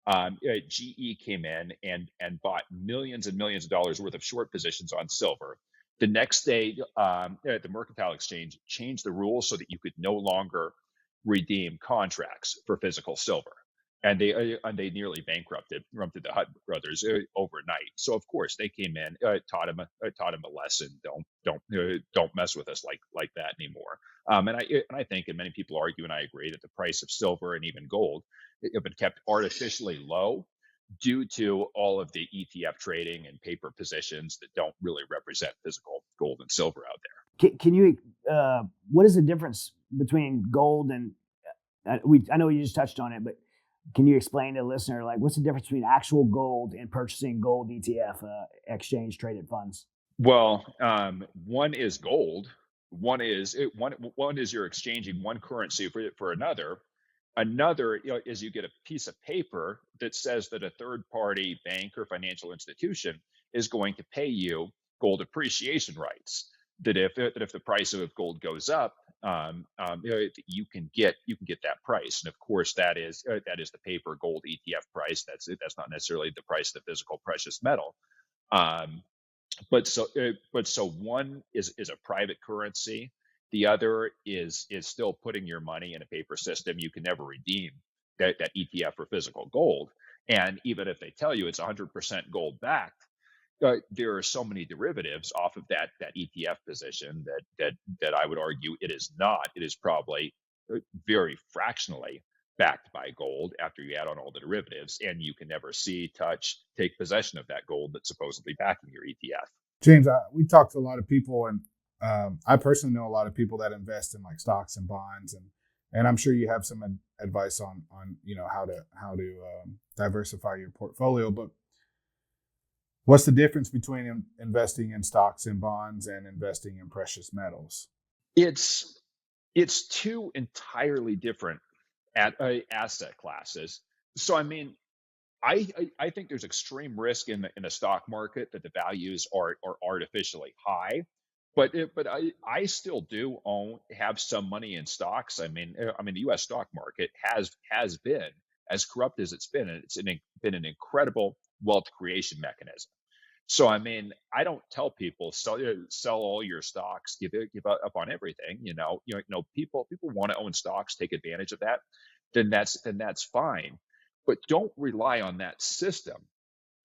GE came in and bought millions and millions of dollars worth of short positions on silver. The next day, the Mercantile Exchange changed the rules so that you could no longer redeem contracts for physical silver, and they nearly bankrupted the Hunt brothers overnight. So of course they came in, taught him a lesson. Don't mess with us like that anymore. And I think, and many people argue, and I agree, that the price of silver and even gold have been kept artificially low due to all of the ETF trading and paper positions that don't really represent physical gold and silver out there. Can you? What is the difference between gold and I know you just touched on it, but can you explain to the listener, like, what's the difference between actual gold and purchasing gold ETF exchange traded funds? Well, one is gold, one is you're exchanging one currency for another. Another, is you get a piece of paper that says that a third party bank or financial institution is going to pay you gold appreciation rights. That if the price of gold goes up, you can get that price. And of course, that is the paper gold ETF price. That's not necessarily the price of the physical precious metal. Um, but so one is a private currency. The other is still putting your money in a paper system. You can never redeem that ETF for physical gold. And even if they tell you it's 100% gold backed, there are so many derivatives off of that ETF position that I would argue it is not. It is probably very fractionally backed by gold after you add on all the derivatives, and you can never see, touch, take possession of that gold that's supposedly backing your ETF. James, we talked to a lot of people, and I personally know a lot of people that invest in like stocks and bonds, and I'm sure you have some advice on how to diversify your portfolio. But what's the difference between investing in stocks and bonds and investing in precious metals? It's two entirely different asset classes. So I mean, I think there's extreme risk in the stock market that the values are artificially high, but I still do have some money in stocks. I mean the U.S. stock market has been as corrupt as it's been, and been an incredible wealth creation mechanism. So I mean, I don't tell people sell all your stocks, give up on everything. People want to own stocks, take advantage of that. Then that's fine, but don't rely on that system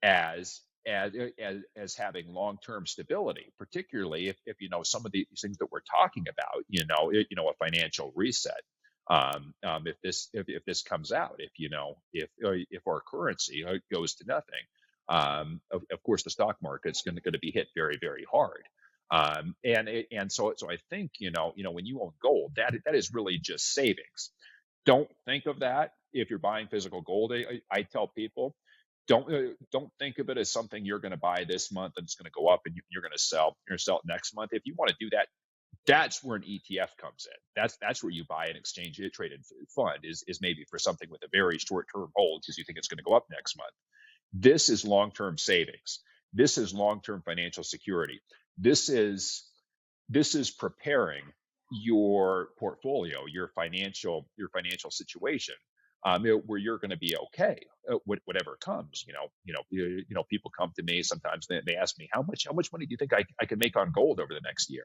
as as having long-term stability, particularly if some of these things that we're talking about. A financial reset. If this comes out, if our currency goes to nothing, of course the stock market's going to be hit very, very hard. And so I think when you own gold, that is really just savings. Don't think of that if you're buying physical gold. I tell people, don't think of it as something you're going to buy this month and it's going to go up and you're going to sell. You're going to sell it next month. If you want to do that, that's where an ETF comes in. That's where you buy an exchange traded fund, is maybe for something with a very short term hold because you think it's going to go up next month. This is long term savings. This is long term financial security. This is preparing your portfolio, your financial situation, where you're going to be okay, whatever comes. People come to me sometimes. They ask me, how much money do you think I can make on gold over the next year?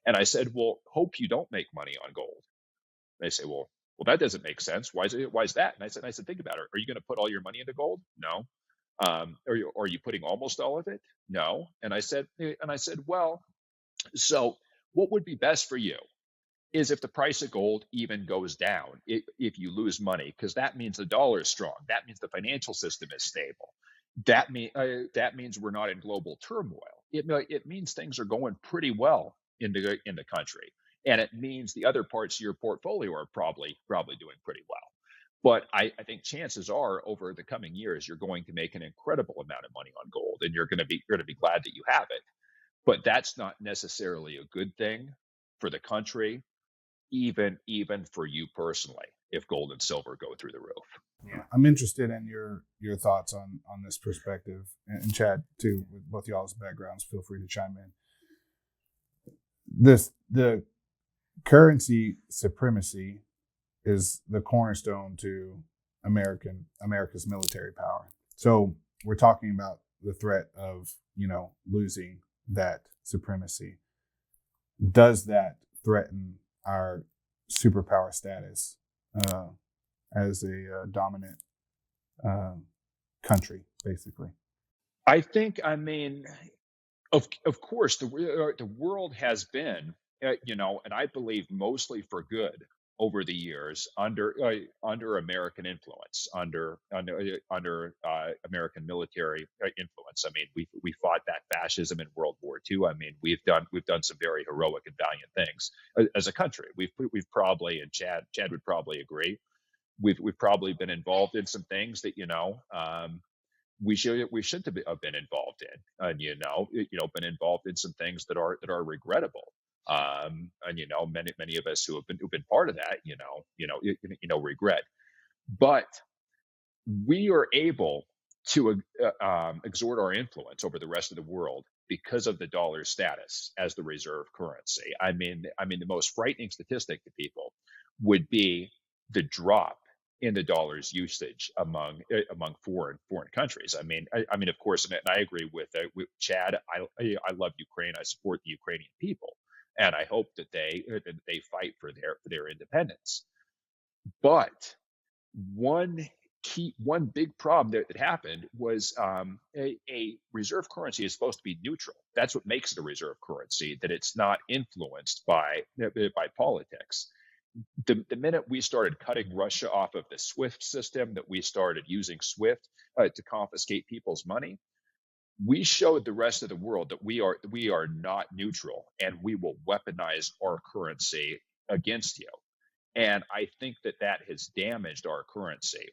And I said, well, hope you don't make money on gold. They say, well, that doesn't make sense. Why is that? And I said, think about it. Are you going to put all your money into gold? No. Are you putting almost all of it? No. And I said, well, so what would be best for you is if the price of gold even goes down, if you lose money, because that means the dollar is strong. That means the financial system is stable. That means we're not in global turmoil. It means things are going pretty well in the country, and it means the other parts of your portfolio are probably doing pretty well. But I think chances are over the coming years you're going to make an incredible amount of money on gold, and you're going to be glad that you have it. But that's not necessarily a good thing for the country, even for you personally, if gold and silver go through the roof. Yeah, I'm interested in your thoughts on this perspective, and Chad too. With both y'all's backgrounds, feel free to chime in. The currency supremacy is the cornerstone to America's military power. So we're talking about the threat of losing that supremacy. Does that threaten our superpower status as a dominant country, basically? I think, of course, the world has been, and I believe mostly for good over the years under American influence, under American military influence. I mean, we fought back fascism in World War II. I mean, we've done some very heroic and valiant things as a country. We've probably, and Chad would probably agree, we've probably been involved in some things that we shouldn't have been involved in, and been involved in some things that are regrettable. And many of us who've been part of that, regret. But we are able to exert our influence over the rest of the world because of the dollar's status as the reserve currency. I mean, the most frightening statistic to people would be the drop in the dollar's usage among foreign countries. I mean, of course, and I agree with Chad. I love Ukraine. I support the Ukrainian people, and I hope that they fight for their independence. But one big problem that happened was a reserve currency is supposed to be neutral. That's what makes it a reserve currency, that it's not influenced by politics. The minute we started cutting Russia off of the SWIFT system, that we started using SWIFT to confiscate people's money, we showed the rest of the world that we are not neutral, and we will weaponize our currency against you. And I think that has damaged our currency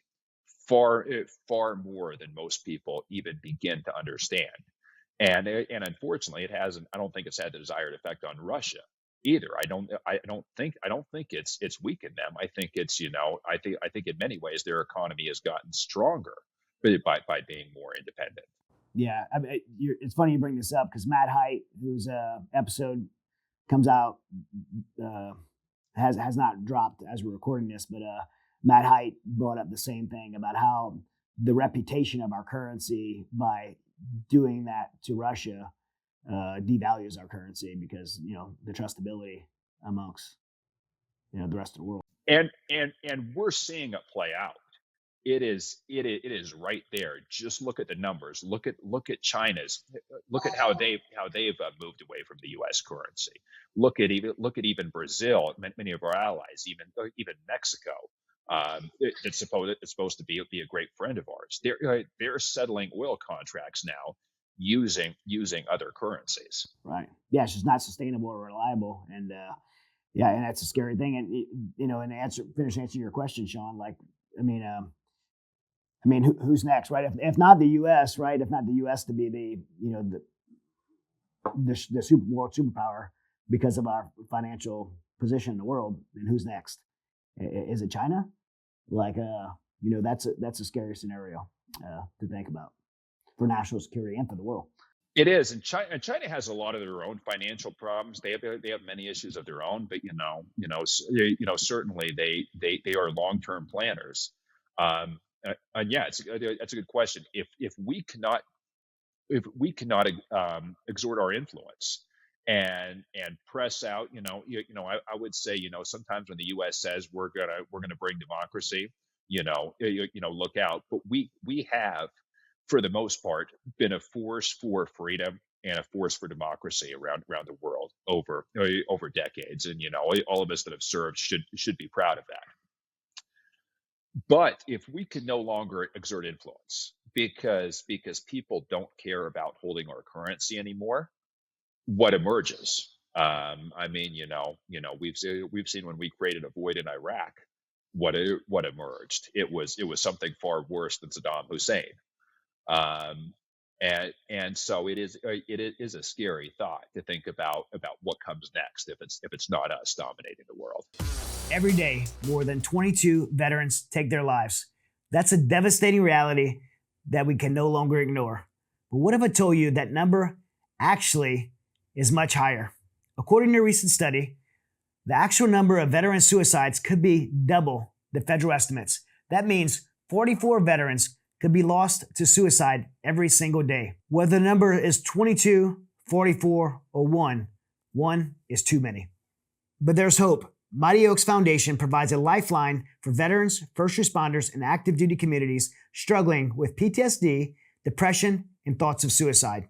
far more than most people even begin to understand. And unfortunately, it hasn't. I don't think it's had the desired effect on Russia either. I don't think it's weakened them. I think it's I think in many ways their economy has gotten stronger by being more independent. Yeah, it's funny you bring this up because Matt Haidt, whose episode comes out, has not dropped as we're recording this, but Matt Haidt brought up the same thing about how the reputation of our currency by doing that to Russia devalues our currency because the trustability amongst the rest of the world. And we're seeing it play out. It is right there. Just look at the numbers. Look at China's. Look at how they've moved away from the U.S. currency. Look at even Brazil. Many of our allies, even Mexico. It's supposed to be a great friend of ours. They're settling oil contracts now using other currencies. Right. Yeah, it's just not sustainable or reliable, and and that's a scary thing. And finish answering your question, Sean. Who's next, right? If not the U.S., right? If not the U.S. to be the world superpower because of our financial position in the world, then who's next? Is it China? That's a scary scenario to think about for national security and for the world. It is, and China has a lot of their own financial problems. They have many issues of their own, but certainly they are long-term planners. And yeah, that's a good question. If we cannot exert our influence and press out, I would say, sometimes when the U.S. says we're gonna bring democracy, look out. But we have, for the most part, been a force for freedom and a force for democracy around the world over decades, and all of us that have served should be proud of that. But if we can no longer exert influence because people don't care about holding our currency anymore, what emerges? We've seen when we created a void in Iraq, what emerged? It was something far worse than Saddam Hussein. And so it is a scary thought to think about what comes next if it's not us dominating the world. Every day, more than 22 veterans take their lives. That's a devastating reality that we can no longer ignore. But what if I told you that number actually is much higher? According to a recent study, the actual number of veteran suicides could be double the federal estimates. That means 44 veterans could be lost to suicide every single day. Whether the number is 22, 44, or 1 is too many. But there's hope. Mighty Oaks Foundation provides a lifeline for veterans, first responders, and active duty communities struggling with PTSD, depression, and thoughts of suicide.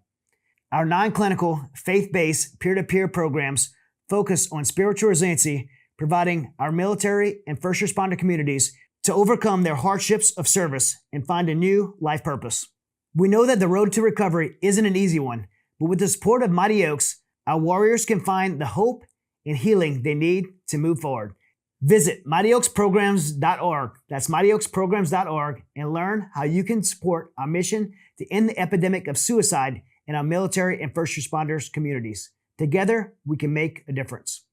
Our non-clinical, faith-based, peer-to-peer programs focus on spiritual resiliency, providing our military and first responder communities to overcome their hardships of service and find a new life purpose. We know that the road to recovery isn't an easy one, but with the support of Mighty Oaks, our warriors can find the hope and healing they need to move forward. Visit mightyoaksprograms.org. That's mightyoaksprograms.org and learn how you can support our mission to end the epidemic of suicide in our military and first responders communities. Together, we can make a difference.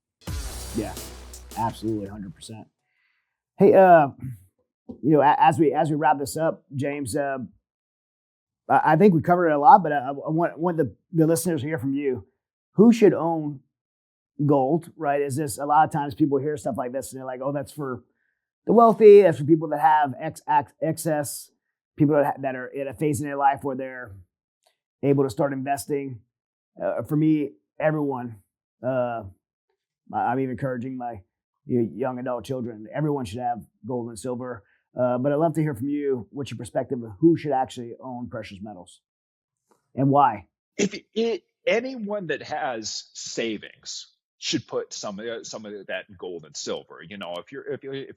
Yeah, absolutely, 100%. Hey, as we wrap this up, James, I think we covered it a lot, but I want the listeners to hear from you. Who should own gold, right? Is this, a lot of times people hear stuff like this and they're like, oh, that's for the wealthy, that's for people that have excess, people that are in a phase in their life where they're able to start investing. For me, everyone, I'm even encouraging my young adult children, everyone should have gold and silver. But I'd love to hear from you. What's your perspective of who should actually own precious metals and why? Anyone that has savings should put some of that in gold and silver. If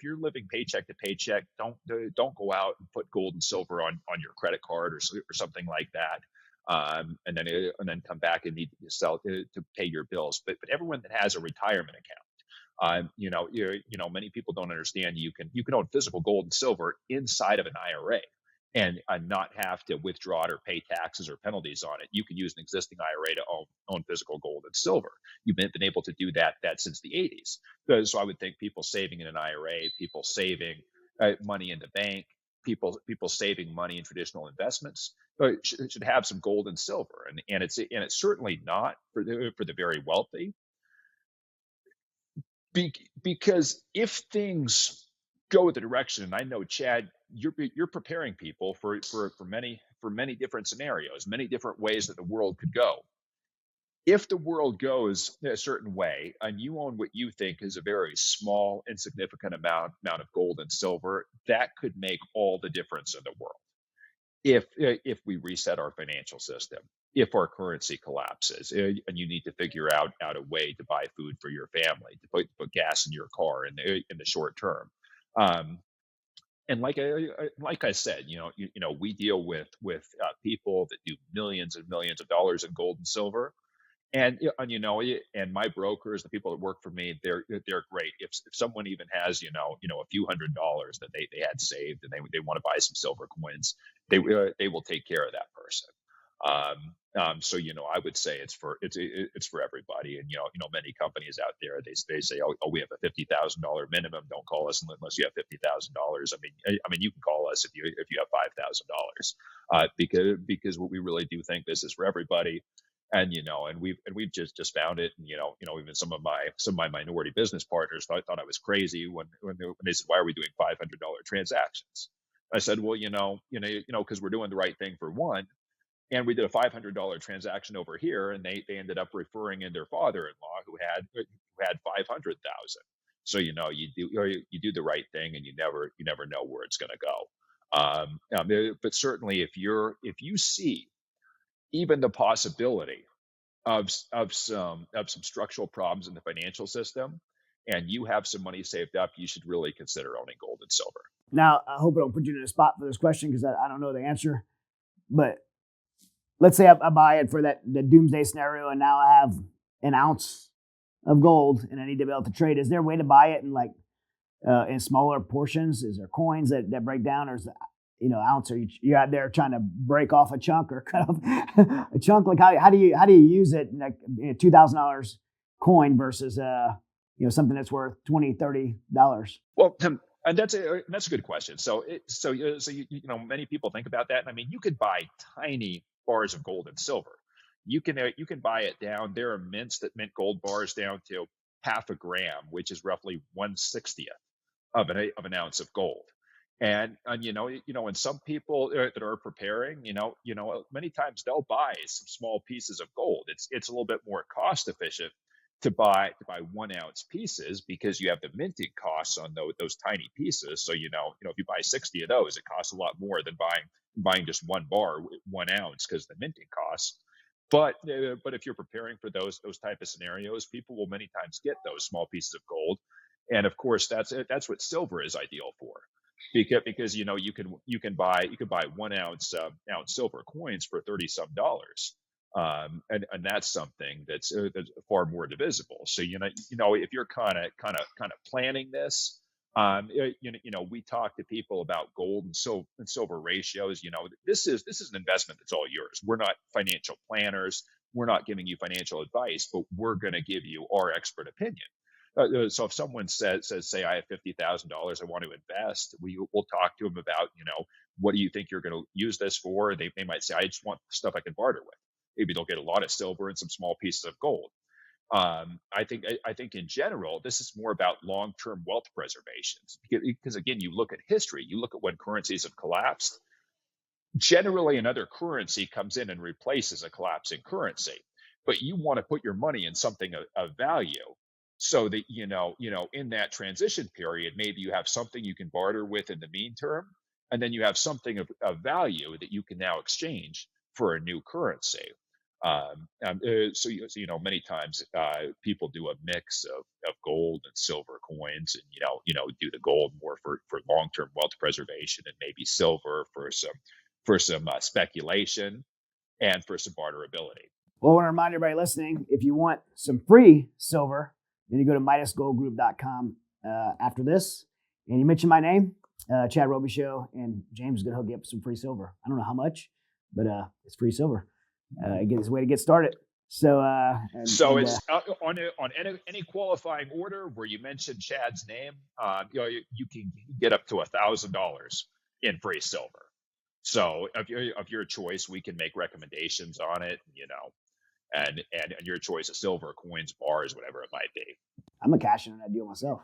you're living paycheck to paycheck, don't go out and put gold and silver on your credit card or something like that. And then come back and need to sell to pay your bills. But everyone that has a retirement account. Many people don't understand you can own physical gold and silver inside of an IRA and not have to withdraw it or pay taxes or penalties on it. You can use an existing IRA to own physical gold and silver. You've been able to do that since the 80s. So I would think people saving in an IRA, people saving money in the bank, people saving money in traditional investments should have some gold and silver. And it's certainly not for the very wealthy. Because if things go the direction, and I know, Chad, you're preparing people for many different scenarios, many different ways that the world could go. If the world goes a certain way, and you own what you think is a very small, insignificant amount of gold and silver, that could make all the difference in the world. If we reset our financial system, if our currency collapses, and you need to figure out a way to buy food for your family, to put gas in your car in the short term, and like I said, we deal with people that do millions and millions of dollars in gold and silver. And and my brokers, the people that work for me, they're great. If someone even has a few $100s that they had saved and they want to buy some silver coins, they will take care of that person. So I would say it's for everybody. And many companies out there, they say, oh, we have a $50,000 minimum. Don't call us unless you have $50,000. I mean you can call us if you have $5,000, because we really do think this is for everybody. And we've just found it, and even some of my minority business partners thought I was crazy when they said, why are we doing $500 transactions? I said, well, because we're doing the right thing for one, and we did a $500 transaction over here, and they ended up referring in their father-in-law who had 500,000. So you do the right thing, and you never know where it's going to go. But certainly, if you see even the possibility of some structural problems in the financial system, and you have some money saved up, you should really consider owning gold and silver. Now, I hope I don't put you in a spot for this question because I don't know the answer. But let's say I buy it for the doomsday scenario, and now I have an ounce of gold, and I need to be able to trade. Is there a way to buy it in smaller portions? Is there coins that break down, or is it, ounce? Or you're out there trying to break off a chunk or cut off a chunk? Like how do you use it? Like $2,000 coin versus something that's worth $20-$30. Well, and that's a good question. So many people think about that. I mean, you could buy tiny bars of gold and silver. You can buy it down. There are mints that mint gold bars down to half a gram, which is roughly 1/60th of an ounce of gold. And and some people that are preparing, many times they'll buy some small pieces of gold. It's a little bit more cost efficient to buy 1 ounce pieces because you have the minting costs on those tiny pieces. So if you buy 60 of those, it costs a lot more than buying just 1 bar, 1 ounce, because the minting costs. But if you're preparing for those type of scenarios, people will many times get those small pieces of gold, and of course that's what silver is ideal for. Because you can buy 1 ounce silver coins for $30-some, and that's something that's far more divisible. So if you're kind of planning this, we talk to people about gold and silver ratios. This is an investment that's all yours. We're not financial planners. we're not giving you financial advice, but we're going to give you our expert opinion. So if someone says, say, I have $50,000, I want to invest, we'll talk to them about, what do you think you're going to use this for? They might say, I just want stuff I can barter with. Maybe they'll get a lot of silver and some small pieces of gold. I think in general, this is more about long-term wealth preservation, because again, you look at history, you look at when currencies have collapsed. Generally, another currency comes in and replaces a collapsing currency, but you want to put your money in something of value, so that in that transition period, maybe you have something you can barter with in the mean term, and then you have something of value that you can now exchange for a new currency. So many times people do a mix of gold and silver coins, and do the gold more for long-term wealth preservation, and maybe silver for some speculation and for some barterability. Well, I want to remind everybody listening, if you want some free silver, then you go to MidasGoldGroup.com after this, and you mention my name, Chad Robichaux, and James is going to hook you up with some free silver. I don't know how much, but it's free silver. It's a way to get started. So it's on any qualifying order where you mention Chad's name, you can get up to $1,000 in free silver. So of your choice, we can make recommendations on it, and your choice of silver, coins, bars, whatever it might be. I'm gonna cash in on that deal myself.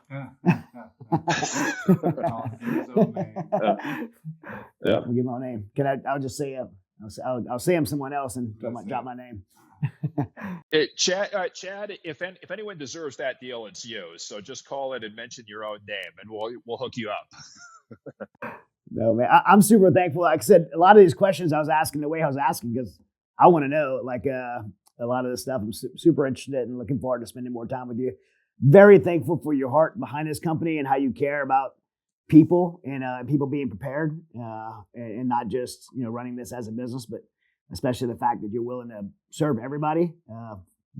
I'll give my name. I'll just say I'll say I'm someone else and drop my name. Chad, if anyone deserves that deal, it's you. So just call it and mention your own name, and we'll hook you up. No, man, I'm super thankful. Like I said, a lot of these questions I was asking the way I was asking, because I want to know, a lot of this stuff. I'm super interested and looking forward to spending more time with you. Very thankful for your heart behind this company and how you care about people and people being prepared and not just running this as a business, but especially the fact that you're willing to serve everybody,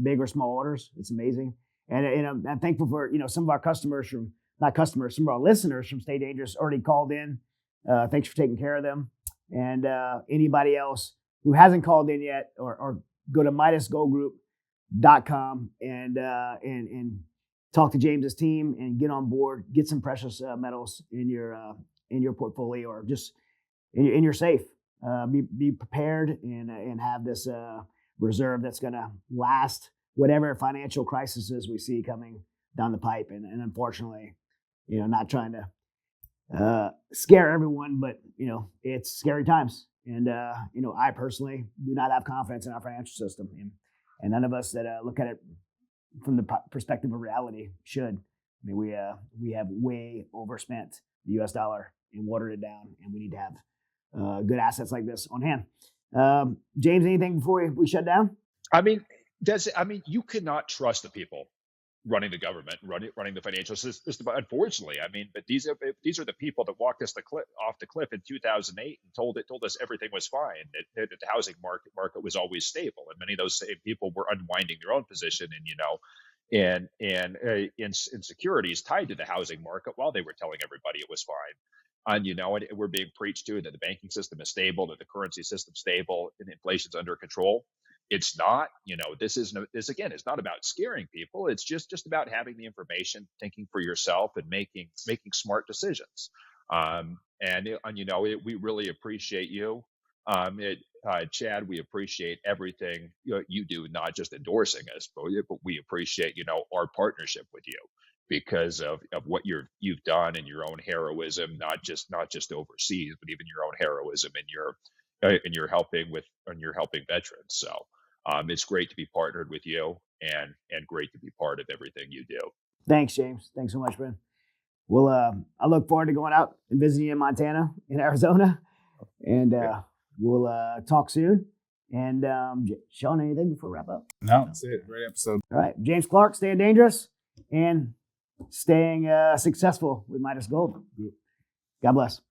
big or small orders. It's amazing. And I'm thankful for some of our customers some of our listeners from Stay Dangerous already called in. Thanks for taking care of them. And anybody else who hasn't called in yet, or go to MidasGoldGroup.com and talk to James's team and get on board, get some precious metals in your portfolio, or just in your safe. Be prepared and have this reserve that's going to last whatever financial crises we see coming down the pipe. And unfortunately, not trying to scare everyone, but it's scary times. And I personally do not have confidence in our financial system, and none of us that look at it from the perspective of reality should. I mean, we have way overspent the U.S. dollar and watered it down, and we need to have good assets like this on hand. James, anything before we shut down? You cannot trust the people running the government, running the financial system. Unfortunately, but these are the people that walked us off the cliff in 2008 and told us everything was fine, that the housing market was always stable, and many of those same people were unwinding their own position in securities tied to the housing market while they were telling everybody it was fine. And we're being preached to that the banking system is stable, that the currency system's stable, and inflation's under control. It's not. This again is not about scaring people. It's just about having the information, thinking for yourself, and making smart decisions. We really appreciate you, Chad. We appreciate everything you do, not just endorsing us, but we appreciate our partnership with you, because of what you've done and your own heroism, not just overseas, but even your own heroism in your helping veterans. So it's great to be partnered with you, and great to be part of everything you do. Thanks, James. Thanks so much, man. Well, I look forward to going out and visiting you in Montana, in Arizona, and we'll talk soon. And Sean, anything before we wrap up? No, that's it. Great episode. All right, James Clark, staying dangerous and staying successful with Midas Gold Group. God bless.